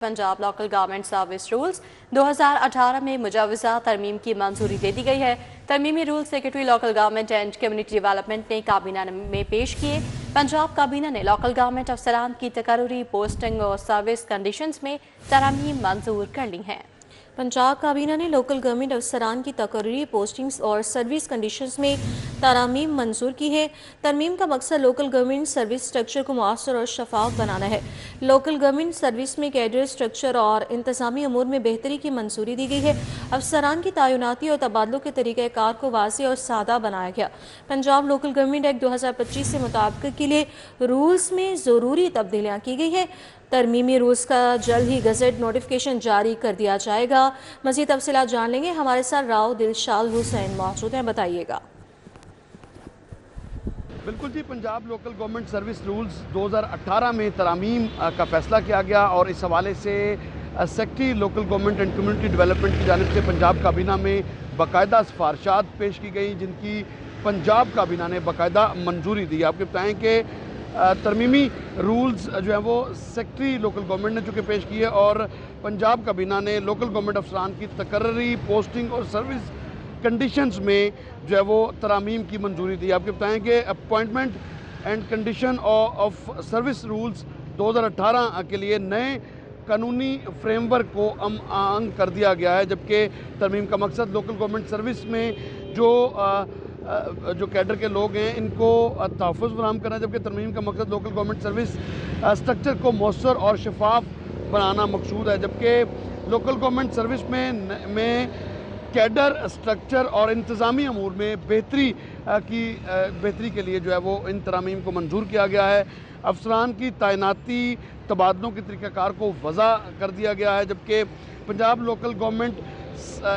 Punjab local government service rules 2018 में मुजवजा तरमीम की मंजूरी दे दी गई है। तरमीमी rule secretary local government and community development ने काबीना में पेश किए। पंजाब काबीना ने लोकल गवर्नमेंट अफसरान की तकर्री पोस्टिंग और सर्विस कंडीशंस में तरमीम मंजूर कर ली हैं। पंजाब काबीना ने लोकल गवर्नमेंट अफसरान की तकर्री पोस्टिंग्स और सर्विस कंडीशंस में तरामीम मंजूर की है। तरमीम का मकसद लोकल गवर्नमेंट सर्विस स्ट्रक्चर को मौसर और शफाफ बनाना है। लोकल गवर्नमेंट सर्विस में कैडर स्ट्रक्चर और इंतजामी अमूर में बेहतरी की मंजूरी दी गई है। अफसरान की तैनाती और तबादलों के तरीक़ाकार को वाज़ेह और सादा बनाया गया। पंजाब लोकल गवर्नमेंट एक्ट 2025 से मुताबिक के लिए रूल्स में ज़रूरी तब्दीलियाँ की गई हैं। तरमीमी रूल्स का जल्द ही गज़ट नोटिफिकेशन जारी कर दिया जाएगा। मज़ीद तफसीलात जान लेंगे, हमारे साथ राव दिलशाद हुसैन मौजूद हैं, बताइएगा। बिल्कुल जी, Punjab local government service rules 2018 में तरामीम का फैसला किया गया और इस हवाले से secretary local government and community development की जानिब से पंजाब काबीना में बाकायदा सिफारिशात पेश की गई, जिनकी पंजाब काबीना ने बाकायदा मंजूरी दी। आपको बताएँ कि तरमीमी रूल्स जो है वो सेक्रेटरी लोकल गवर्नमेंट ने चूँकि पेश किए और पंजाब काबीना ने लोकल गवर्नमेंट अफसरान की तकर्री पोस्टिंग और सर्विस कंडीशंस में जो है वो तरामीम की मंजूरी दी। आपको बताएं कि appointment and condition of service rules 2018 के लिए नए कानूनी फ्रेमवर्क को अंग कर दिया गया है, जबकि तरमीम का मकसद लोकल गवर्नमेंट सर्विस में जो कैडर के लोग हैं इनको तहफ़्फ़ुज़ फराहम करना, जबकि तरमीम का मकसद लोकल गवर्नमेंट सर्विस स्ट्रक्चर को मौसर और शफाफ बनाना मकसूद है। जबकि लोकल गवर्नमेंट सर्विस में कैडर स्ट्रक्चर और इंतज़ामी अमूर में बेहतरी के लिए जो है वो इन तरामीम को मंजूर किया गया है। अफसरान की तैनाती तबादलों के तरीक़ाकार को वज़ा कर दिया गया है, जबकि पंजाब लोकल गवर्नमेंट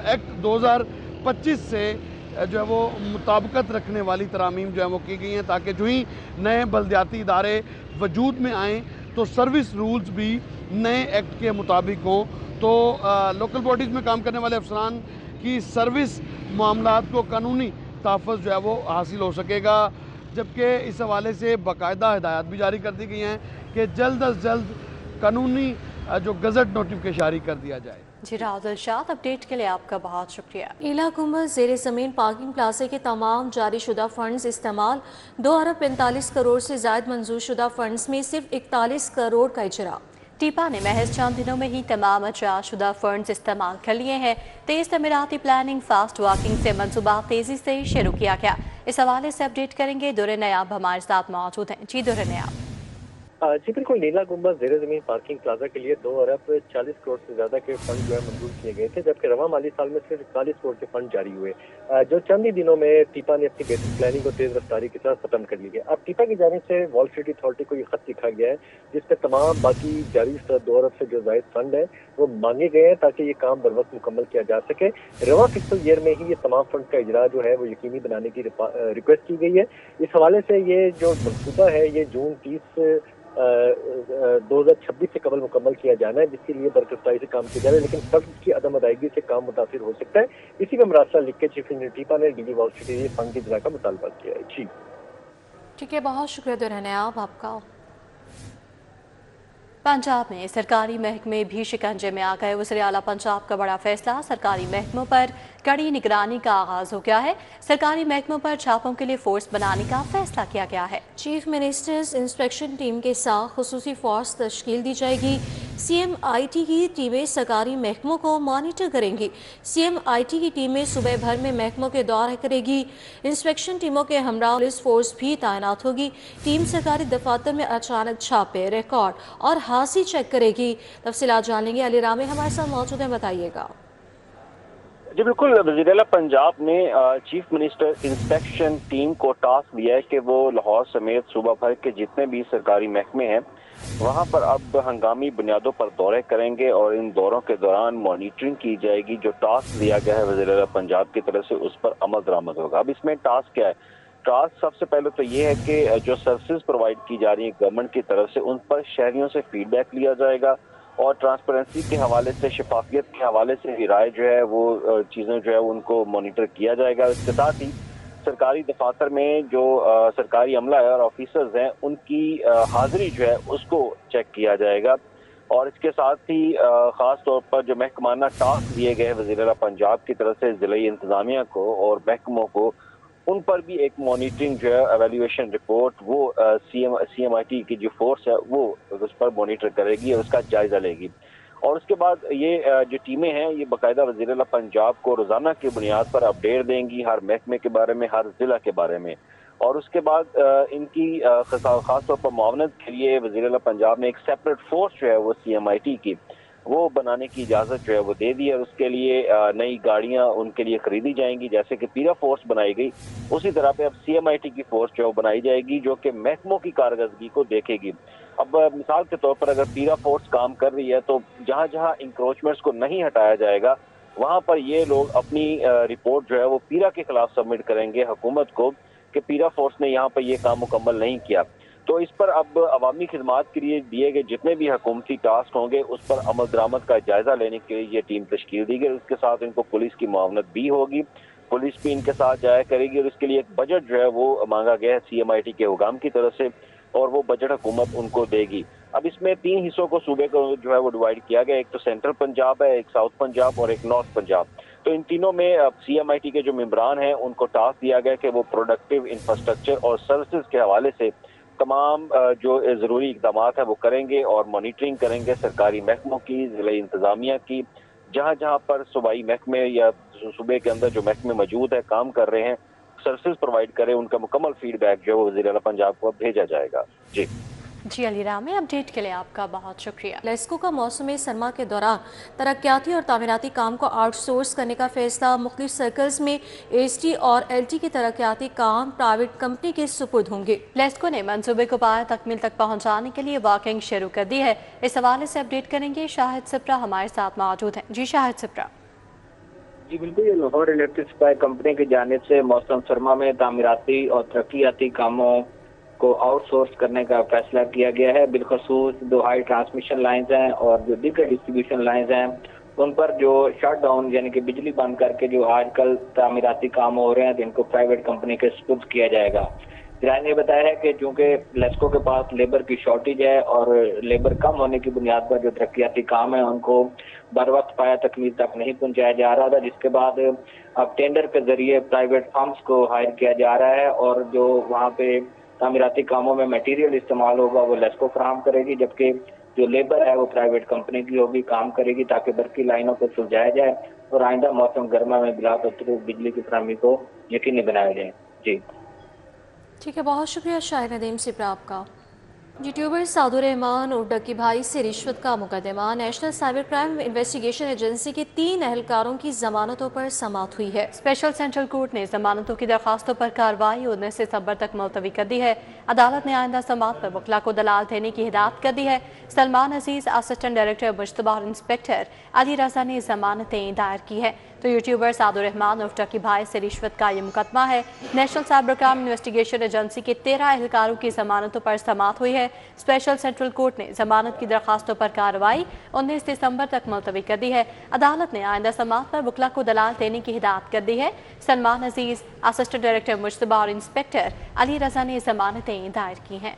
एक्ट 2025 से जो है वो मुताबिकत रखने वाली तरामीम जो है वो की गई हैं, ताकि जो ही नए बल्दियाती इदारे वजूद में आएँ तो सर्विस रूल्स भी नए एक्ट के मुताबिक हों, तो लोकल बॉडीज़ में काम करने वाले अफसरान की सर्विस मामलात को कानूनी तहफ़्फ़ुज़ जो है वो हासिल हो सकेगा। जबकि इस हवाले से बाकायदा हिदायत भी जारी कर दी गई हैं कि जल्द अज जल्द कानूनी जो गज़ट नोटिफिकेशन जारी कर दिया जाए। जी राव दिलशाद, अपडेट के लिए आपका बहुत शुक्रिया। इला कुंभ ज़ेरे ज़मीन पार्किंग प्लाजे के तमाम जारी शुदा फंड्स इस्तेमाल 2 अरब 45 करोड़ से ज़ायद मंजूर शुदा फंड्स में सिर्फ 41 करोड़ का इजरा। टीपा ने महज चंद दिनों में ही तमाम शुदा फंड्स इस्तेमाल कर लिए हैं। तेज तमीराती प्लानिंग फास्ट वर्किंग से मनसूबा तेजी से शुरू किया गया। इस हवाले से अपडेट करेंगे दुर्र नयाब, हमारे साथ मौजूद हैं। जी दुर्र नयाब। जी बिल्कुल, नीला गुंबद ज़ेरे ज़मीन पार्किंग प्लाजा के लिए 2 अरब 40 करोड़ से ज़्यादा के फंड जो है मंजूर किए गए थे, जबकि रवा माली साल में सिर्फ 41 करोड़ के फंड जारी हुए, जो चंद ही दिनों में टीपा ने अपनी बेसिक प्लानिंग को तेज रफ्तारी के साथ खत्म कर लिया। अब टीपा की जानिब से वॉल स्ट्रीट अथॉरिटी को ये खत लिखा गया है, जिसपे तमाम बाकी जारी 2 अरब से जो जायद फंड है वो मांगे गए हैं ताकि ये काम बर वक्त मुकम्मल किया जा सके। रवा फिस्कल ईयर में ही ये तमाम फंड का इजरा जो है वो यकीनी बनाने की रिक्वेस्ट की गई है। इस हवाले से ये जो मनसूबा है ये जून 30 2026 से कबल मुकम्मल किया जाना है, जिसके लिए बरकरारी से काम किया जा रहा है, लेकिन फंड की अदम अदायगी से काम मुतासिर हो सकता है। इसी का मरासला लिख के चीफ इंजीनियर टीपा ने डीजी वॉल स्ट्रीट फंड के इजरा का मुतालबा किया है। जी ठीक है, बहुत शुक्रिया दुर्रनयाब आपका। पंजाब में सरकारी महकमे भी शिकंजे में आ गए। वज़ीर आला पंजाब का बड़ा फैसला, सरकारी महकमों पर कड़ी निगरानी का आगाज हो गया है। सरकारी महकमों पर छापों के लिए फोर्स बनाने का फैसला किया गया है। चीफ मिनिस्टर्स इंस्पेक्शन टीम के साथ खुसूसी फोर्स तश्कील दी जाएगी। CMIT की टीमें सरकारी महकमों को मॉनिटर करेंगी। CMIT की टीमें सुबह भर में महकमों के दौरे करेगी। इंस्पेक्शन टीमों के हमरा पुलिस फोर्स भी तैनात होगी। टीम सरकारी दफातर में अचानक छापे, रिकॉर्ड और हासी चेक करेगी। तफसीलात जान लेंगे, अली रामी हमारे साथ मौजूद हैं, बताइएगा। जी बिल्कुल, वज़ीर आला पंजाब ने चीफ मिनिस्टर इंस्पेक्शन टीम को टास्क दिया है कि वो लाहौर समेत सूबा भर के जितने भी सरकारी महकमे हैं वहाँ पर अब हंगामी बुनियादों पर दौरे करेंगे और इन दौरों के दौरान मॉनिटरिंग की जाएगी। जो टास्क दिया गया है वज़ीर आला पंजाब की तरफ से उस पर अमल दरामद होगा। अब इसमें टास्क क्या है? टास्क सबसे पहले तो ये है कि जो सर्विसेज प्रोवाइड की जा रही है गवर्नमेंट की तरफ से उन पर शहरियों से फीडबैक लिया जाएगा और ट्रांसपेरेंसी के हवाले से, शफाफियत के हवाले से भी राय जो है वो चीज़ें जो है उनको मॉनिटर किया जाएगा। इसके साथ ही सरकारी दफातर में जो सरकारी अमला है और ऑफिसर्स हैं उनकी हाजिरी जो है उसको चेक किया जाएगा اور اس کے ساتھ ہی خاص طور پر جو محکمانہ ٹاسک دیے گئے وزیر اعلیٰ پنجاب کی طرف سے ضلعی انتظامیہ کو اور محکموں کو، ان پر بھی ایک مانیٹرنگ جو ہے ایویلیویشن رپورٹ وہ سی ایم آئی ٹی کی جو فورس ہے وہ اس پر مانیٹر کرے گی اور اس کا جائزہ لے گی. اور اس کے بعد یہ جو ٹیمیں ہیں یہ باقاعدہ وزیر اعلیٰ پنجاب کو روزانہ کی بنیاد پر اپڈیٹ دیں گی ہر محکمے کے بارے میں، ہر ضلع کے بارے میں. اور اس کے بعد ان کی خاص طور پر معاونت کے لیے وزیر اعلیٰ پنجاب نے ایک سیپریٹ فورس جو ہے وہ سی ایم آئی ٹی کی وہ بنانے کی اجازت جو ہے وہ دے دی ہے. اس کے لیے نئی گاڑیاں ان کے لیے خریدی جائیں گی، جیسے کہ پیرا فورس بنائی گئی اسی طرح پہ اب سی ایم آئی ٹی کی فورس جو ہے وہ بنائی جائے گی جو کہ محکموں کی کارکردگی کو دیکھے گی. اب مثال کے طور پر اگر پیرا فورس کام کر رہی ہے تو جہاں جہاں انکروچمنٹس کو نہیں ہٹایا جائے گا وہاں پر یہ لوگ اپنی رپورٹ جو ہے وہ پیرا کے خلاف سبمٹ کریں گے حکومت کو کہ پیرا فورس نے یہاں پر یہ کام مکمل نہیں کیا. تو اس پر اب عوامی خدمات کے لیے دیے گئے جتنے بھی حکومتی ٹاسک ہوں گے اس پر عمل درآمد کا جائزہ لینے کے لیے یہ ٹیم تشکیل دی گئی. اس کے ساتھ ان کو پولیس کی معاونت بھی ہوگی، پولیس بھی ان کے ساتھ جایا کرے گی اور اس کے لیے ایک بجٹ جو ہے وہ مانگا گیا ہے سی ایم آئی ٹی کے حکام کی طرف سے اور وہ بجٹ حکومت ان کو دے گی. اب اس میں 3 حصوں کو صوبے کو جو ہے وہ ڈیوائیڈ کیا گیا، ایک تو سینٹرل پنجاب ہے، ایک ساؤتھ پنجاب اور ایک نارتھ پنجاب. تو ان تینوں میں سی ایم آئی ٹی کے جو ممبران ہیں ان کو ٹاسک دیا گیا کہ وہ پروڈکٹیو انفراسٹرکچر اور سروسز کے حوالے سے تمام جو ضروری اقدامات ہیں وہ کریں گے اور مانیٹرنگ کریں گے سرکاری محکموں کی، ضلعی انتظامیہ کی، جہاں جہاں پر صوبائی محکمے یا صوبے کے اندر جو محکمے موجود ہیں کام کر رہے ہیں سروسز پرووائڈ کریں، ان کا مکمل فیڈ بیک جو ہے وہ وزیر اعلیٰ پنجاب کو بھیجا جائے گا. جی علی رامے، اپڈیٹ کے لیے آپ کا بہت شکریہ. لیسکو کا موسم سرما کے دوران ترقیاتی اور تعمیراتی کام کو آؤٹ سورس کرنے کا فیصلہ، مختلف سرکلز میں ایس ٹی اور ایل ٹی کے ترقیاتی کام پرائیویٹ کمپنی کے سپرد ہوں گے. لیسکو نے منصوبے کو پایہ تکمیل تک پہنچانے کے لیے ورکنگ شروع کر دی ہے. اس حوالے سے اپڈیٹ کریں گے شاہد سپرا ہمارے ساتھ موجود ہیں. جی شاہد سپرا. جی بالکل، یہ لاہور الیکٹرک سپلائی کمپنی کی جانب سے موسم سرما میں تعمیراتی اور ترقیاتی کاموں کو آؤٹ سورس کرنے کا فیصلہ کیا گیا ہے. بالخصوص 2 ہائی ٹرانسمیشن لائنز ہیں اور جو دیگر ڈسٹریبیوشن لائنز ہیں ان پر جو شٹ ڈاؤن یعنی کہ بجلی بند کر کے جو آج کل تعمیراتی کام ہو رہے ہیں جن کو پرائیویٹ کمپنی کے سپرد کیا جائے گا. ذرائع نے بتایا ہے کہ چونکہ لیسکو کے پاس لیبر کی شارٹیج ہے اور لیبر کم ہونے کی بنیاد پر جو ترقیاتی کام ہیں ان کو بر وقت پایہ تکمیل تک نہیں پہنچایا جا رہا تھا، جس کے بعد اب ٹینڈر کے ذریعے پرائیویٹ فرمز کو ہائر کیا جا رہا ہے اور جو وہاں پہ تعمیراتی کاموں میں میٹیریل استعمال ہوگا وہ لیسکو فراہم کرے گی، جبکہ جو لیبر ہے وہ پرائیویٹ کمپنی کی ہوگی، کام کرے گی تاکہ برقی لائنوں کو سلجھایا جائے اور آئندہ موسم گرما میں بلا ترتیب بجلی کی فراہمی کو یقینی بنایا جائے. جی ٹھیک ہے، بہت شکریہ شاہد ندیم سپرا آپ کا. یوٹیوبر سعد الرحمان اور ڈکی بھائی سے رشوت کا مقدمہ، national cyber crime investigation agency کے 3 اہلکاروں کی ضمانتوں پر سماعت ہوئی ہے. اسپیشل سینٹرل کورٹ نے ضمانتوں کی درخواستوں پر کارروائی 19 ستمبر تک ملتوی کر دی ہے. عدالت نے آئندہ سماعت پر وکلاء کو دلال دینے کی ہدایت کر دی ہے. سلمان عزیز، اسسٹنٹ ڈائریکٹر مشتبہ اور انسپیکٹر علی رضا نے ضمانتیں دائر کی ہیں. تو یوٹیوبر سعد الرحمان اور ڈکی بھائی سے رشوت کا یہ مقدمہ ہے. National cyber crime investigation agency کے 13 اہلکاروں کی ضمانتوں پر سماعت ہوئی ہے. اسپیشل سینٹرل کورٹ نے ضمانت کی درخواستوں پر کارروائی 19 دسمبر تک ملتوی کر دی ہے. عدالت نے آئندہ سماعت پر وکلاء کو دلال دینے کی ہدایت کر دی ہے. سلمان عزیز، اسسٹنٹ ڈائریکٹر مشتبہ اور انسپیکٹر علی رضا نے ضمانتیں دائر کی ہیں.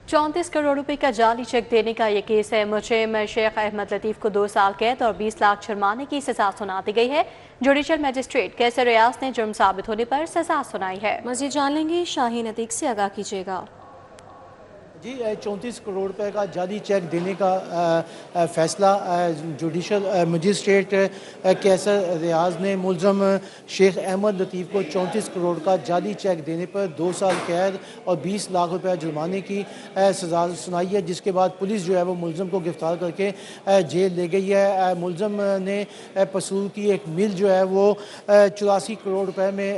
34 کروڑ روپے کا جعلی چیک دینے کا یہ کیس ہے. مجرم شیخ احمد لطیف کو 2 سال قید اور 20 لاکھ جرمانے کی سزا سنا دی گئی ہے. جوڈیشل میجسٹریٹ کیسر ریاض نے جرم ثابت ہونے پر سزا سنائی ہے. مزید جان لیں گے، شاہین عتیق سے آگاہ کیجیے گا. جی 34 کروڑ روپے کا جعلی چیک دینے کا فیصلہ جوڈیشل مجسٹریٹ کیسر ریاض نے ملزم شیخ احمد لطیف کو 34 کروڑ کا جعلی چیک دینے پر 2 سال قید اور 20 لاکھ روپے جرمانے کی سزا سنائی ہے، جس کے بعد پولیس جو ہے وہ ملزم کو گرفتار کر کے جیل لے گئی ہے. ملزم نے پسول کی ایک مل جو ہے وہ 84 کروڑ روپے میں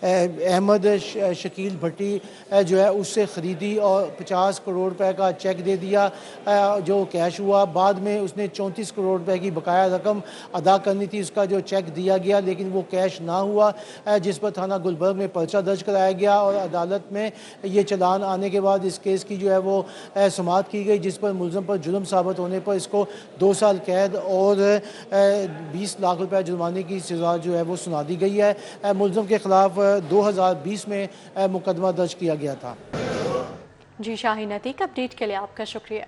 احمد شکیل بھٹی جو ہے اس سے خریدی اور 50 کروڑ روپے کا چیک دے دیا جو کیش ہوا. بعد میں اس نے 34 کروڑ روپے کی بقایا رقم ادا کرنی تھی، اس کا جو چیک دیا گیا لیکن وہ کیش نہ ہوا، جس پر تھانہ گلبرگ میں پرچہ درج کرایا گیا اور عدالت میں یہ چلان آنے کے بعد اس کیس کی جو ہے وہ سماعت کی گئی، جس پر ملزم پر جرم ثابت ہونے پر اس کو 2 سال قید اور 20 لاکھ روپے جرمانے کی سزا جو ہے وہ سنا دی گئی ہے. ملزم کے خلاف 2020 میں مقدمہ درج کیا گیا تھا. जी शाहीन अतीक, अपडेट के लिए आपका शुक्रिया।